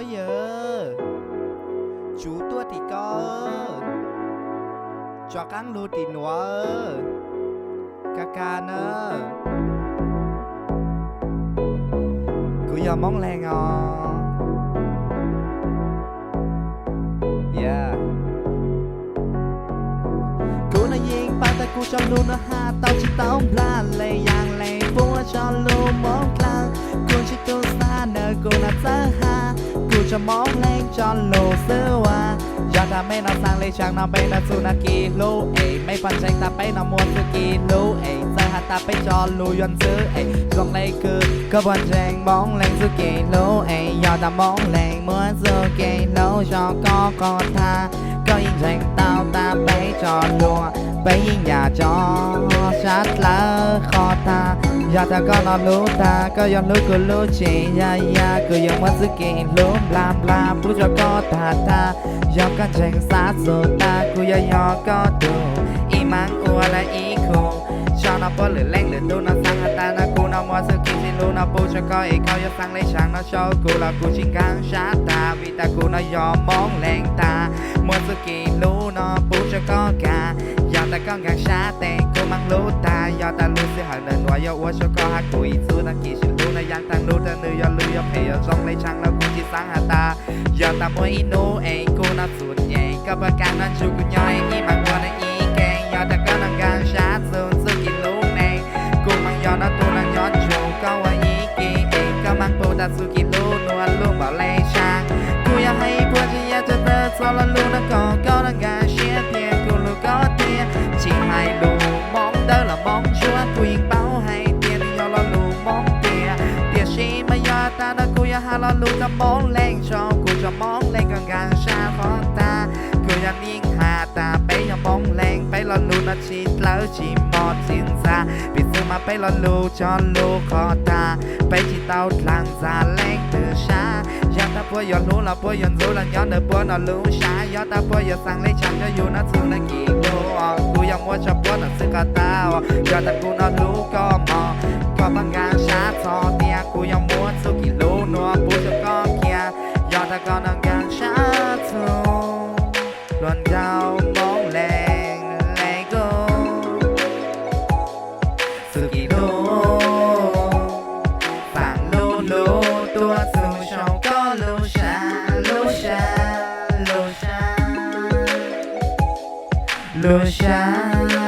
bây giờ chú tua thì có cho cắn lô thì nó ca ca nữa cứ giờ món len yeahกูน่ะยิงไปแต่กูชอบรู้นะฮะเต้าชิเต้าพลาดเลยอย่างเลยฟัวชอบรู้มองกลางกูชิตูซาเนอกูน่ะเจอหากูจะมองแรงจอนโลเสื้อว่าอยากทำให้น้องสร้างเลยช่างน้องไปน่ะสูนากีโลเอ้ไม่ฟันแจงตาไปน้องมวนสุกีโลเอ้ใจหัดตาไปจอนลูยอนซื้อเอ้กองเลยคือก็ฟันแจงมองแรงสุกีโลเอ้อยากทำมองแรงมวนสุกีโลชอบก็ท่าก็ยิ่งแจงเต้าตาไปจอนลัวไปยิ่งอย่าจอชัดแล้วขอตาอยากแต่ก็นอนรู้ตาก็ยังรู้ก็รู้จริงยาก็ยังว่าสกินล้มบลาผู้จะก็ตายอมกันแจงสาสุดตากูยอก็ดูอีมังอัวและอีคูชอบน้ำปนหรือแรงหรือดูน้ำสังหตานะกูน้ำว่าสกินสิรู้น้ำผู้จะก็อีเขาจะสั่งเลยช่างน้ำโชว์กูแล้วกูชิงกังชาตาวิตากูน้ำยอมมองแรงตามัวสกินรู้น้ำผู้จะก็กาแต่ก็งังชาแต่กูมังรู้ตายอแต่รู้สิหักเดินว่ายอวัวชก็หักกูอีสู้นักกี่ฉันรู้นะยังตั้งรู้แต่นื้อยอลือยอเพยอจ้องเลยช่างแล้วกูจิตสังหาตายอแต่มวยอีโนเองกูน่าสุดใหญ่ก็ประการนั้นชูกูย่อยอีมังวัวนะอีแกงยอแต่ก็นังกังชาส่วนสุกินรู้เองกูมังยอนะตัวนังย้อนชูก็ว่าอีกีเองก็มังปูแต่สุกินรู้นวลลุงบอกเลยช่างกูอยากให้พวกที่อยากจะเติร์ดสอนแล้วรู้นะก็นังกังเชียร์เพียงกูรู้ก็chỉ hai lù mong đó là mong chúa quyền báo hay tiền do lo lù mong tiền chỉ mà do ta đã cố ya lo lù ta mong lên cho cô cho mong lên gần gần xa khó ta cô ya niên hà ta bây giờ mong lên bây lo lù nó chỉ lỡ chỉ một xin ra vì sự mà bây lo lù cho lù khó ta bây chỉ tao làng ra lên từ xa do ta bữa giờ lù là bữa giờ lù là nhớ nửa bữa nó lù xa do ta bữa giờ sang lấy chẳng cho dù nó thương nó kỳ lùกูยังว่าจะป้อนหนังสือกาตายอดแต่กูนอนรู้ก็มองก็บางงานชาร์จอเตียกูยังม้วนสุกิรู้นัวปูจะก็เกียยอดแต่ก็นังงานชาร์จล้วนเจ้ามองแรงกูสุกิรู้ฝั่งรู้ตัวสูงชงก็รู้ชาLucia